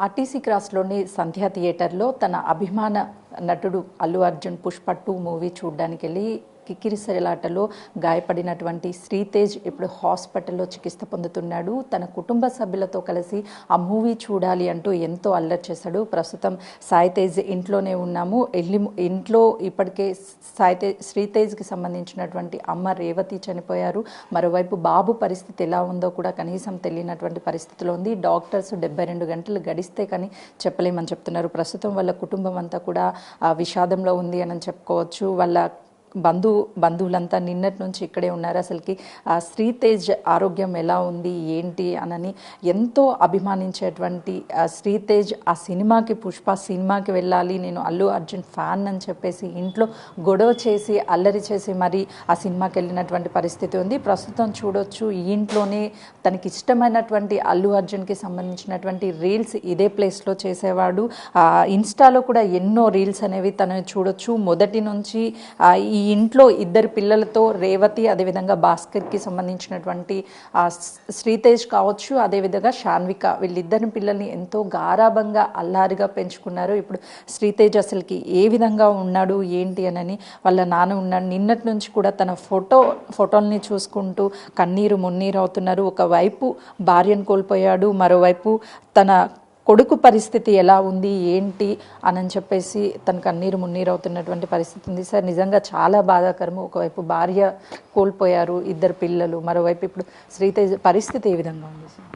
RTC క్రాస్లోని సంధ్యా థియేటర్లో తన అభిమాన నటుడు అల్లు అర్జున్ పుష్ప 2 మూవీ చూడడానికి వెళ్ళి కిక్కిరిసలాటలో గాయపడినటువంటి శ్రీతేజ్ ఇప్పుడు హాస్పిటల్లో చికిత్స పొందుతున్నాడు. తన కుటుంబ సభ్యులతో కలిసి ఆ మూవీ చూడాలి అంటూ ఎంతో అల్లరి చేశాడు. ప్రస్తుతం సాయితేజ్ ఇంట్లోనే ఉన్నాము. ఇంట్లో ఇప్పటికే శ్రీతేజ్కి సంబంధించినటువంటి అమ్మ రేవతి చనిపోయారు. మరోవైపు బాబు పరిస్థితి ఎలా ఉందో కూడా కనీసం తెలియనటువంటి పరిస్థితిలో ఉంది. డాక్టర్స్ 72 గంటలు గడిస్తే కానీ చెప్పలేమని చెప్తున్నారు. ప్రస్తుతం వాళ్ళ కుటుంబం అంతా కూడా విషాదంలో ఉంది అని చెప్పుకోవచ్చు. వాళ్ళ బంధువులంతా నిన్నటి నుంచి ఇక్కడే ఉన్నారు. అసలుకి శ్రీతేజ్ ఆరోగ్యం ఎలా ఉంది ఏంటి అనని ఎంతో అభిమానించేటువంటి శ్రీతేజ్ ఆ సినిమాకి పుష్ప సినిమాకి వెళ్ళాలి, నేను అల్లు అర్జున్ ఫ్యాన్ అని చెప్పేసి ఇంట్లో గొడవ చేసి అల్లరి చేసి మరి ఆ సినిమాకి వెళ్ళినటువంటి పరిస్థితి ఉంది. ప్రస్తుతం చూడొచ్చు ఈ ఇంట్లోనే తనకి ఇష్టమైనటువంటి అల్లు అర్జున్కి సంబంధించినటువంటి రీల్స్ ఇదే ప్లేస్లో చేసేవాడు. ఇన్స్టాలో కూడా ఎన్నో రీల్స్ అనేవి తను చూడొచ్చు. మొదటి నుంచి ఈ ఇంట్లో ఇద్దరు పిల్లలతో రేవతి, అదేవిధంగా భాస్కర్కి సంబంధించినటువంటి శ్రీతేజ్ కావచ్చు, అదేవిధంగా శాన్విక, వీళ్ళిద్దరి పిల్లల్ని ఎంతో గారాభంగా అల్లారిగా పెంచుకున్నారు. ఇప్పుడు శ్రీతేజ్ అసలుకి ఏ విధంగా ఉన్నాడు ఏంటి అనని వాళ్ళ నాన్న ఉన్నాడు. నిన్నటి నుంచి కూడా తన ఫోటోల్ని చూసుకుంటూ కన్నీరు మున్నీరు అవుతున్నారు. ఒకవైపు భార్యను కోల్పోయాడు, మరోవైపు తన కొడుకు పరిస్థితి ఎలా ఉంది ఏంటి అని చెప్పేసి తన కన్నీరు మున్నీరు అవుతున్నటువంటి పరిస్థితి ఉంది. సార్, నిజంగా చాలా బాధాకరము. ఒకవైపు భార్య కోల్పోయారు, ఇద్దరు పిల్లలు, మరోవైపు ఇప్పుడు శ్రీతేజ్ పరిస్థితి ఏ విధంగా ఉంది సార్?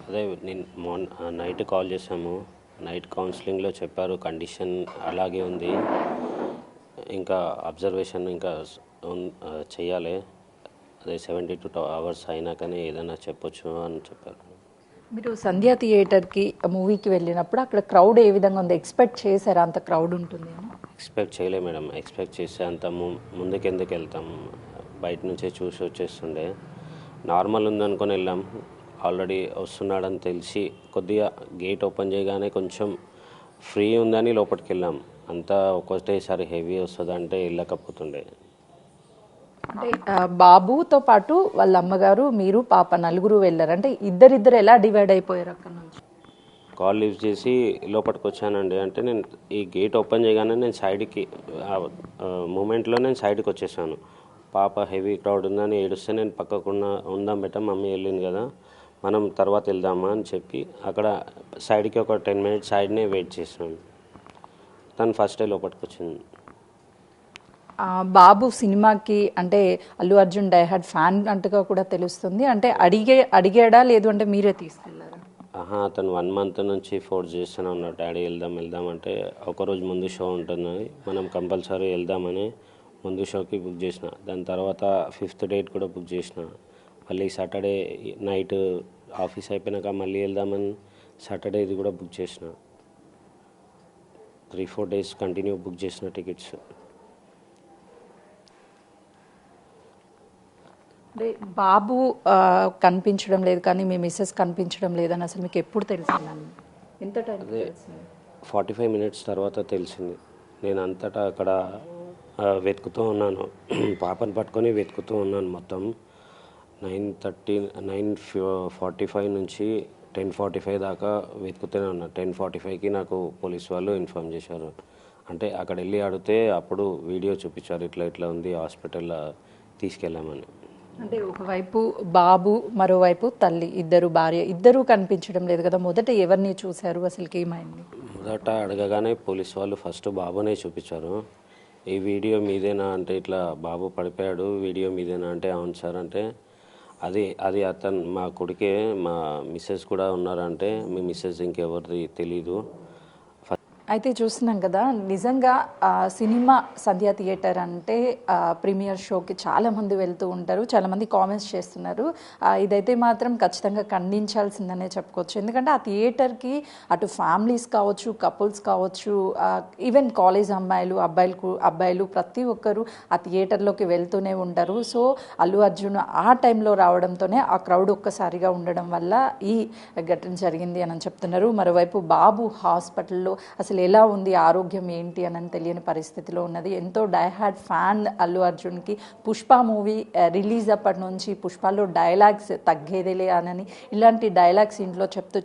అదే నేను నైట్ కాల్ చేసాము. నైట్ కౌన్సిలింగ్లో చెప్పారు కండిషన్ అలాగే ఉంది, ఇంకా అబ్జర్వేషన్ ఇంకా చేయాలి, అదే 72 hours అయినాకనే ఏదైనా చెప్పొచ్చు అని చెప్పారు. మీరు సంధ్యా థియేటర్కి మూవీకి వెళ్ళినప్పుడు అక్కడ క్రౌడ్ ఏ విధంగా ఉంది? ఎక్స్పెక్ట్ చేశారా అంత క్రౌడ్ ఉంటుంది? ఎక్స్పెక్ట్ చేయలే మేడం. ఎక్స్పెక్ట్ చేసే అంత ముందుకెందుకు వెళ్తాం, బయట నుంచే చూసి వచ్చేస్తుండే. నార్మల్ ఉందనుకొని వెళ్ళాం. ఆల్రెడీ వస్తున్నాడని తెలిసి కొద్దిగా గేట్ ఓపెన్ చేయగానే కొంచెం ఫ్రీ ఉందని లోపలికి వెళ్ళాం. అంతా ఒకటేసారి హెవీ వస్తుందంటే వెళ్ళకపోతుండే. అంటే బాబుతో పాటు వాళ్ళ అమ్మగారు, మీరు, పాప నలుగురు వెళ్ళారు. అంటే ఇద్దరిద్దరు ఎలా డివైడ్ అయిపోయారు అక్కడ నుంచి? కాల్ లిఫ్ట్ చేసి లోపలికి వచ్చానండి. అంటే నేను ఈ గేట్ ఓపెన్ చేయగానే నేను సైడ్కి మూమెంట్లో నేను సైడ్కి వచ్చేసాను. పాప హెవీ క్రౌడ్ ఉందని ఏడుస్తే నేను పక్కకున్న ఉందాం బెట్ట, మమ్మీ వెళ్ళింది కదా మనం తర్వాత వెళ్దామా అని చెప్పి అక్కడ సైడ్కి ఒక 10 minutes సైడ్నే వెయిట్ చేసాను. తను ఫస్టే లోపలికి వచ్చింది. బాబు సినిమాకి అంటే అల్లు అర్జున్ డైహార్డ్ ఫ్యాన్ అంటగా కూడా తెలుస్తుంది. అంటే అడిగాడా లేదు అంటే మీరే తీసుకెళ్ళారా? అతను 1 month నుంచి ఫోర్స్ చేస్తూనే ఉన్నాడు, డాడీ వెళ్దాం అంటే ఒకరోజు ముందు షో ఉంటుంది, మనం కంపల్సరీ వెళ్దామని ముందు షోకి బుక్ చేసిన. దాని తర్వాత 5th date కూడా బుక్ చేసిన. మళ్ళీ సాటర్డే నైట్ ఆఫీస్ అయిపోయినాక మళ్ళీ వెళ్దామని సాటర్డే ఇది కూడా బుక్ చేసిన. 3-4 days కంటిన్యూ బుక్ చేసిన టికెట్స్. అంటే బాబు కనిపించడం లేదు కానీ మీ మిస్సెస్ కనిపించడం లేదని అసలు మీకు ఎప్పుడు తెలిసిందండి? ఎంత టైం తెలిసింది? 45 minutes తర్వాత తెలిసింది. నేను అంతటా అక్కడ వెతుకుతూ ఉన్నాను, పాపను పట్టుకొని వెతుకుతూ ఉన్నాను. మొత్తం 9:45 నుంచి 10:45 దాకా వెతుకుతూనే ఉన్నాను. 10:45కి నాకు పోలీస్ వాళ్ళు ఇన్ఫార్మ్ చేశారు. అంటే అక్కడ వెళ్ళి అడిగితే అప్పుడు వీడియో చూపించారు, ఇట్లా ఉంది హాస్పిటల్లో తీసుకెళ్ళామని. అంటే ఒకవైపు బాబు, మరోవైపు తల్లి, ఇద్దరు భార్య, ఇద్దరూ కనిపించడం లేదు కదా. మొదట ఎవరిని చూశారు, అసలుకి ఏమైంది? మొదట అడగగానే పోలీస్ వాళ్ళు ఫస్ట్ బాబునే చూపించారు. ఈ వీడియో మీదేనా అంటే, ఇట్లా బాబు పడిపోయాడు, వీడియో మీదేనా అంటే అవును సార్ అంటే, అది అతను మా కొడుకే, మా మిస్సెస్ కూడా ఉన్నారంటే మీ మిస్సెస్ ఇంకెవరిది తెలీదు. అయితే చూస్తున్నాం కదా, నిజంగా సినిమా సంధ్యా థియేటర్ అంటే ప్రీమియర్ షోకి చాలామంది వెళ్తూ ఉంటారు, చాలామంది కామెంట్స్ చేస్తున్నారు. ఇదైతే మాత్రం ఖచ్చితంగా ఖండించాల్సిందనే చెప్పుకోవచ్చు. ఎందుకంటే ఆ థియేటర్కి అటు ఫ్యామిలీస్ కావచ్చు, కపుల్స్ కావచ్చు, ఈవెన్ కాలేజ్ అబ్బాయిలు ప్రతి ఒక్కరు ఆ థియేటర్లోకి వెళ్తూనే ఉంటారు. సో అల్లు అర్జున్ ఆ టైంలో రావడంతోనే ఆ క్రౌడ్ ఒక్కసారిగా ఉండడం వల్ల ఈ ఘటన జరిగింది అని చెప్తున్నారు. మరోవైపు బాబు హాస్పిటల్లో అసలు ఎలా ఉంది, ఆరోగ్యం ఏంటి అని తెలియని పరిస్థితిలో ఉన్నది. ఎంతో డైహార్డ్ ఫ్యాన్ అల్లు అర్జున్కి. పుష్ప మూవీ రిలీజ్ అప్పటి నుంచి పుష్పలో డైలాగ్స్ తగ్గేదేలే అని ఇలాంటి డైలాగ్స్ ఇంట్లో చెప్తూ